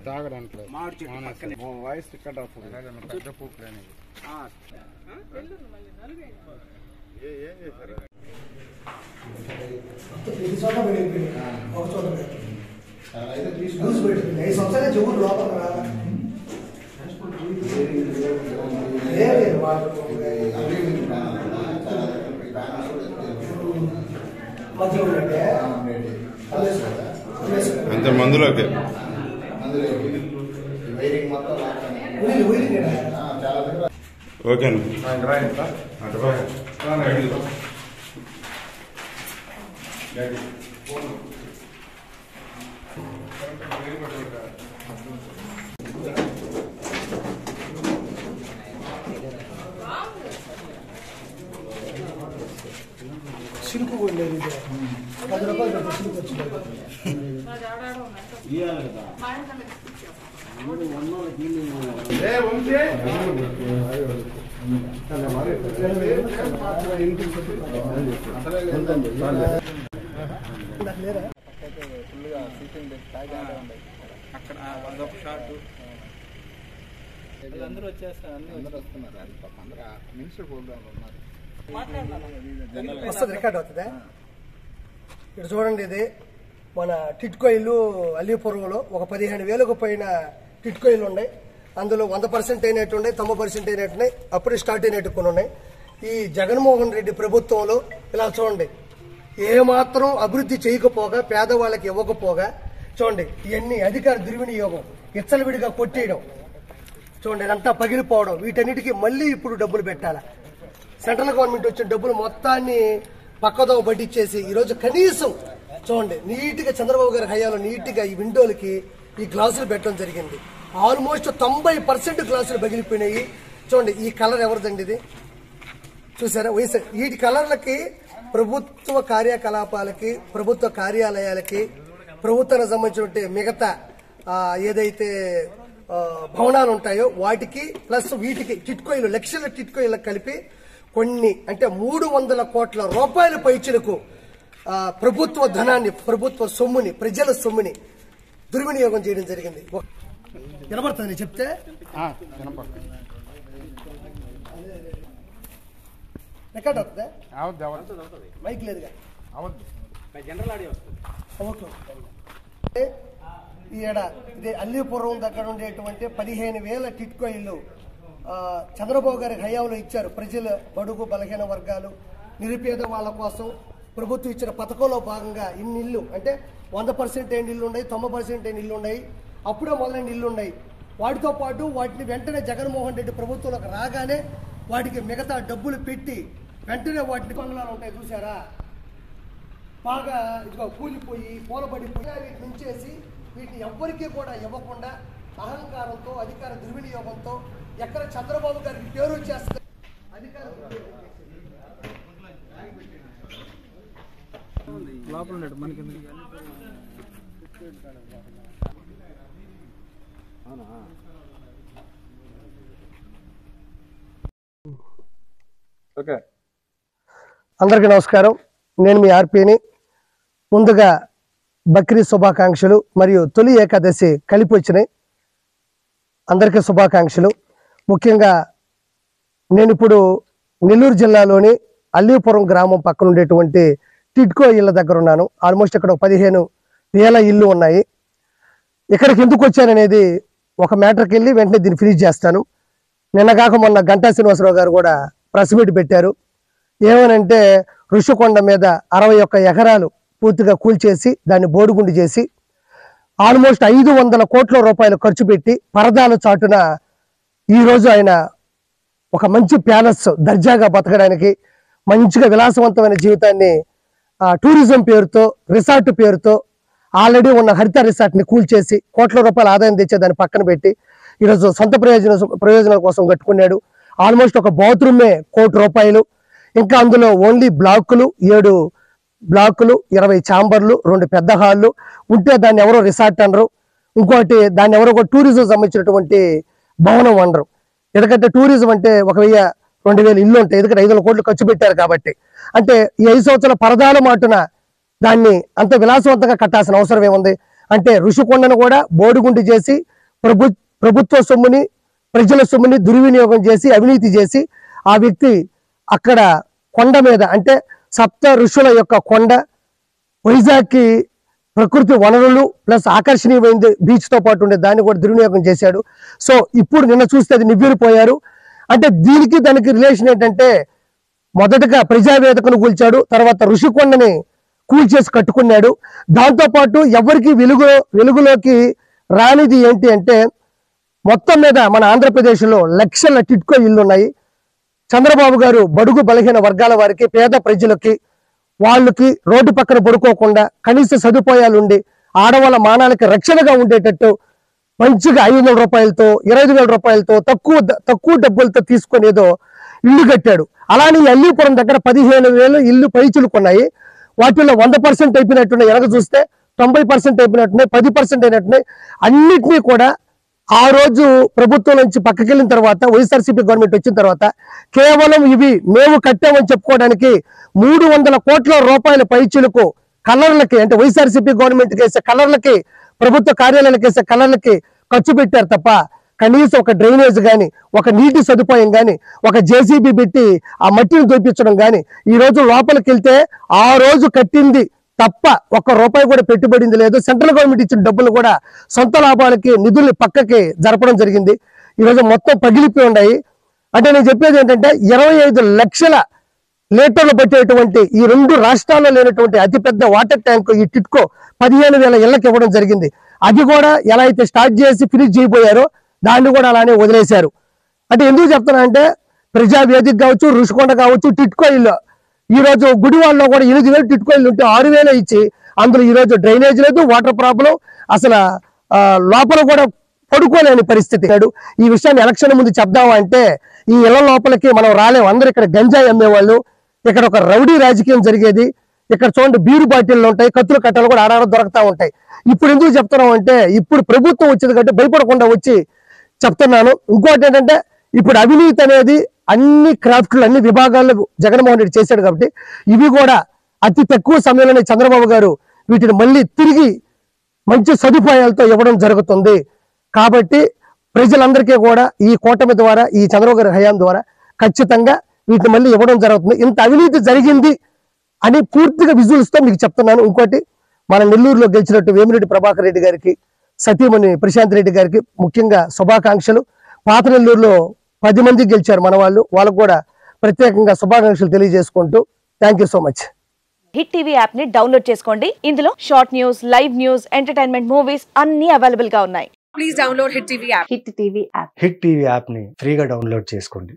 తాగడానికి voice cut అవుతుంది పెద్ద పూపులు అనేది ఏం చేశారు అంత మందులోకి ఓకే సిల్క్ కూడా 10 రూపాయలు సిల్క్ వచ్చింది అక్కడ అదొక షాట్ అందరూ వచ్చేస్తారు అందరూ వస్తున్నారు మినిస్టర్ ప్రోగ్రామ్ ఉన్నారు వస్తుంది రికార్డ్ అవుతుందా ఇక్కడ చూడండి ఇది మన టిట్కో ఇల్లు అల్లీపురంలో ఒక 15,000కు పైన టిట్కో ఇల్లు ఉన్నాయి అందులో 100% అయినట్టు ఉన్నాయి 90% అయినట్టున్నాయి అప్పుడే స్టార్ట్ అయినట్టు కొన్ని ఉన్నాయి ఈ జగన్మోహన్ రెడ్డి ప్రభుత్వంలో ఇలా చూడండి ఏమాత్రం అభివృద్ధి చేయకపోగా పేదవాళ్ళకి ఇవ్వకపోగా చూడండి ఇవన్నీ అధికార దుర్వినియోగం ఇచ్చలవిడిగా కొట్టేయడం చూడండి ఇదంతా పగిలిపోవడం వీటన్నిటికీ మళ్ళీ ఇప్పుడు డబ్బులు పెట్టాలి సెంట్రల్ గవర్నమెంట్ వచ్చిన డబ్బులు మొత్తాన్ని పక్కదో పట్టించేసి ఈరోజు కనీసం చూడండి నీట్గా చంద్రబాబు గారి హయాంలో నీట్గా ఈ విండోలకి ఈ గ్లాసులు పెట్టడం జరిగింది ఆల్మోస్ట్ 90% గ్లాసులు పగిలిపోయినాయి చూడండి ఈ కలర్ ఎవరిదండి ఇది చూసారా వీటి కలర్లకి ప్రభుత్వ కార్యకలాపాలకి ప్రభుత్వ కార్యాలయాలకి ప్రభుత్వానికి సంబంధించిన మిగతా ఏదైతే భవనాలు ఉంటాయో వాటికి ప్లస్ వీటికి టిట్కోయిలు లక్షల టిట్కోయిలకు కలిపి కొన్ని అంటే 300 కోట్ల రూపాయల పైచిలకు ప్రభుత్వ ధనాన్ని ప్రభుత్వ సొమ్ముని ప్రజల సొమ్ముని దుర్వినియోగం చేయడం జరిగింది వినపడుతుంది చెప్తే రికార్డ్ అవుతుందా మైక్ లేదుగా ఈడ ఇదే అల్లీపురం దగ్గర ఉండేటువంటి 15,000 టిట్కో ఇల్లు చంద్రబాబు గారి హయాంలో ఇచ్చారు ప్రజల బడుగు బలహీన వర్గాలు నిరుపేద వాళ్ళ కోసం ప్రభుత్వం ఇచ్చిన పథకంలో భాగంగా ఇన్ని ఇల్లు అంటే 100% అయిన ఇల్లు ఉన్నాయి 90% అయిన ఇల్లు ఉన్నాయి అప్పుడే మొదలైన ఇల్లు ఉన్నాయి వాటితో పాటు వాటిని వెంటనే జగన్మోహన్ రెడ్డి ప్రభుత్వంలోకి రాగానే వాటికి మిగతా డబ్బులు పెట్టి వెంటనే వాటిని బంగ్లాలు ఉంటాయి చూసారా బాగా ఇదిగో కూలిపోయి పూలబడిపోయి వీటిని ఉంచేసి వీటిని ఎవ్వరికీ కూడా ఇవ్వకుండా అహంకారంతో అధికార దుర్వినియోగంతో ఎక్కడ చంద్రబాబు గారికి పేరు వచ్చేస్తుంది అధికార అందరికీ నమస్కారం నేను మీ ఆర్పీని ముందుగా బక్రీద్ శుభాకాంక్షలు మరియు తొలి ఏకాదశి కలిపి వచ్చినాయి అందరికీ శుభాకాంక్షలు ముఖ్యంగా నేను ఇప్పుడు నెల్లూరు జిల్లాలోని అల్లీపురం గ్రామం పక్కన ఉండేటువంటి టిట్కో ఇళ్ళ దగ్గర ఉన్నాను ఆల్మోస్ట్ ఇక్కడ 15,000 ఇళ్ళు ఉన్నాయి ఇక్కడికి ఎందుకు వచ్చాననేది ఒక మ్యాటర్కి వెళ్ళి వెంటనే దీన్ని ఫినిష్ చేస్తాను నిన్నగాక మొన్న గంటా శ్రీనివాసరావు గారు కూడా ప్రెస్ మీట్ పెట్టారు ఏమనంటే ఋషికొండ మీద 61 ఎకరాలు పూర్తిగా కూల్చేసి దాన్ని బోడిగుండు చేసి ఆల్మోస్ట్ 500 కోట్ల రూపాయలు ఖర్చు పెట్టి పరదాల చాటున ఈరోజు ఆయన ఒక మంచి ప్యాలెస్ దర్జాగా బతకడానికి మంచిగా విలాసవంతమైన జీవితాన్ని టూరిజం పేరుతో రిసార్ట్ పేరుతో ఆల్రెడీ ఉన్న హరిత రిసార్ట్ని కూల్చేసి కోట్ల రూపాయల ఆదాయం తెచ్చే దాన్ని పక్కన పెట్టి ఈరోజు సొంత ప్రయోజనాల కోసం కట్టుకున్నాడు ఆల్మోస్ట్ ఒక బాత్రూమే 1 కోటి రూపాయలు ఇంకా అందులో ఓన్లీ బ్లాకులు 7 బ్లాకులు 20 ఛాంబర్లు 2 పెద్ద హాళ్ళు ఉంటే దాన్ని ఎవరో రిసార్ట్ అనరు ఇంకోటి దాన్ని ఎవరో ఒక టూరిజం సంబంధించినటువంటి భవనం అనరు ఎందుకంటే టూరిజం అంటే 1,000-2,000 ఇల్లు ఉంటాయి ఎందుకంటే 500 కోట్లు ఖర్చు పెట్టారు కాబట్టి అంటే ఈ 5 సంవత్సరాల పరదాల మాటున దాన్ని అంత విలాసవంతంగా కట్టాల్సిన అవసరం ఏముంది అంటే ఋషికొండను కూడా బోడిగుండు చేసి ప్రభుత్వ సొమ్ముని ప్రజల సొమ్ముని దుర్వినియోగం చేసి అవినీతి చేసి ఆ వ్యక్తి అక్కడ కొండ మీద అంటే సప్త ఋషుల యొక్క కొండ వైజాగ్కి ప్రకృతి వనరులు ప్లస్ ఆకర్షణీయమైంది బీచ్తో పాటు ఉండే దాన్ని కూడా దుర్వినియోగం చేశాడు. సో ఇప్పుడు నిన్న చూస్తే అది నివ్వెరపోయారు. అంటే దీనికి దానికి రిలేషన్ ఏంటంటే మొదటగా ప్రజావేదికను కూల్చాడు, తర్వాత ఋషికొండని కూల్చేసి కట్టుకున్నాడు. దాంతోపాటు ఎవరికి వెలుగులోకి రానిది ఏంటి అంటే మొత్తం మీద మన ఆంధ్రప్రదేశ్లో లక్షల టిట్కో ఇళ్ళు ఉన్నాయి. చంద్రబాబు గారు బడుగు బలహీన వర్గాల వారికి పేద ప్రజలకి వాళ్ళకి రోడ్డు పక్కన పడుకోకుండా కనీస సదుపాయాలు ఉండి ఆడవాళ్ళ మానాలకి రక్షణగా ఉండేటట్టు మంచిగా 500 రూపాయలతో 25,000 రూపాయలతో తక్కువ డబ్బులతో తీసుకొని ఏదో ఇల్లు కట్టాడు. అలానే అల్లీపురం దగ్గర 15,000 ఇల్లు పైచులుకున్నాయి. వాటిల్లో 100% అయిపోయినట్టున్నాయి, ఎనక చూస్తే 90% అయిపోయినట్టున్నాయి, 10% అయినట్టున్నాయి. అన్నిటినీ కూడా ఆ రోజు ప్రభుత్వం నుంచి పక్కకెళ్ళిన తర్వాత వైఎస్ఆర్సీపీ గవర్నమెంట్ వచ్చిన తర్వాత కేవలం ఇవి మేము కట్టామని చెప్పుకోవడానికి 300 కోట్ల రూపాయల పైచులకు కలర్లకి అంటే వైఎస్ఆర్సీపీ గవర్నమెంట్కి వేసే కలర్లకి ప్రభుత్వ కార్యాలయాలకు వేసే కలర్లకి ఖర్చు పెట్టారు తప్ప కనీసం ఒక డ్రైనేజ్ కానీ ఒక నీటి సదుపాయం కానీ ఒక జేసీబీ పెట్టి ఆ మట్టిని దోపించడం కానీ ఈ రోజు లోపలికి వెళ్తే ఆ రోజు కట్టింది తప్ప ₹1 కూడా పెట్టుబడింది లేదు. సెంట్రల్ గవర్నమెంట్ ఇచ్చిన డబ్బులు కూడా సొంత లాభాలకి నిధులు పక్కకి జరపడం జరిగింది. ఈరోజు మొత్తం పగిలిపోయి ఉన్నాయి. అంటే నేను చెప్పేది ఏంటంటే 25 లక్షల లీటర్లు పట్టేటువంటి ఈ 2 రాష్ట్రాల్లో లేనటువంటి అతిపెద్ద వాటర్ ట్యాంక్ ఈ టిట్కో 15,000 ఇళ్లకు ఇవ్వడం జరిగింది. అది కూడా ఎలా అయితే స్టార్ట్ చేసి ఫినిష్ చేయబోయారో దాన్ని కూడా అలానే వదిలేశారు. అంటే ఎందుకు చెప్తున్నా అంటే ప్రజావేదిక కావచ్చు, ఋషికొండ కావచ్చు, టిట్కో ఇల్లు ఈ రోజు గుడివాడలో కూడా 8,000 టిట్కో ఇల్లు ఉంటే 6,000 ఇచ్చి అందులో ఈ రోజు డ్రైనేజ్ లేదు, వాటర్ ప్రాబ్లం, అసలు లోపల కూడా పడుకోలేని పరిస్థితి. ఈ విషయాన్ని ఎలక్షన్ ముందు చెప్దామా అంటే ఈ ఇళ్ల లోపలికి మనం రాలేము. అందరు ఇక్కడ గంజాయి అమ్మేవాళ్ళు, ఇక్కడ ఒక రౌడీ రాజకీయం జరిగేది. ఇక్కడ చూడండి బీరు బాటిల్లు ఉంటాయి, కత్తులు కట్టలు కూడా ఆడాడ దొరుకుతూ ఉంటాయి. ఇప్పుడు ఎందుకు చెప్తున్నాం అంటే ఇప్పుడు ప్రభుత్వం వచ్చేది కంటే భయపడకుండా వచ్చి చెప్తున్నాను. ఇంకోటి ఏంటంటే ఇప్పుడు అవినీతి అనేది అన్ని క్రాఫ్ట్లు అన్ని విభాగాల్లో జగన్మోహన్ రెడ్డి చేశాడు కాబట్టి ఇవి కూడా అతి తక్కువ సమయంలోనే చంద్రబాబు గారు వీటిని మళ్ళీ తిరిగి మంచి సదుపాయాలతో ఇవ్వడం జరుగుతుంది. కాబట్టి ప్రజలందరికీ కూడా ఈ కూటమి ద్వారా ఈ చంద్రబాబు గారి హయాం ద్వారా ఖచ్చితంగా వీటిని మళ్ళీ ఇవ్వడం జరుగుతుంది. ఇంత అవినీతి జరిగింది అని పూర్తిగా విజువల్స్తో మీకు చెప్తున్నాను. ఇంకోటి మన నెల్లూరులో గెలిచినట్టు వేమిరెడ్డి ప్రభాకర్ రెడ్డి గారికి, సతీమణి ప్రశాంత్ రెడ్డి గారికి ముఖ్యంగా శుభాకాంక్షలు. పాత నెల్లూరులో 10 మంది గెలిచారు మన వాళ్ళు, వాళ్ళకు కూడా ప్రత్యేకంగా శుభాకాంక్షలు తెలియజేసుకుంటూ thank you so much. Hit TV app ని డౌన్లోడ్ చేసుకోండి. ఇందులో short news, live news, entertainment movies అన్ని అవైలబుల్ గా ఉన్నాయి. Please download hit TV app. Hit TV app ని ఫ్రీగా డౌన్లోడ్ చేసుకోండి.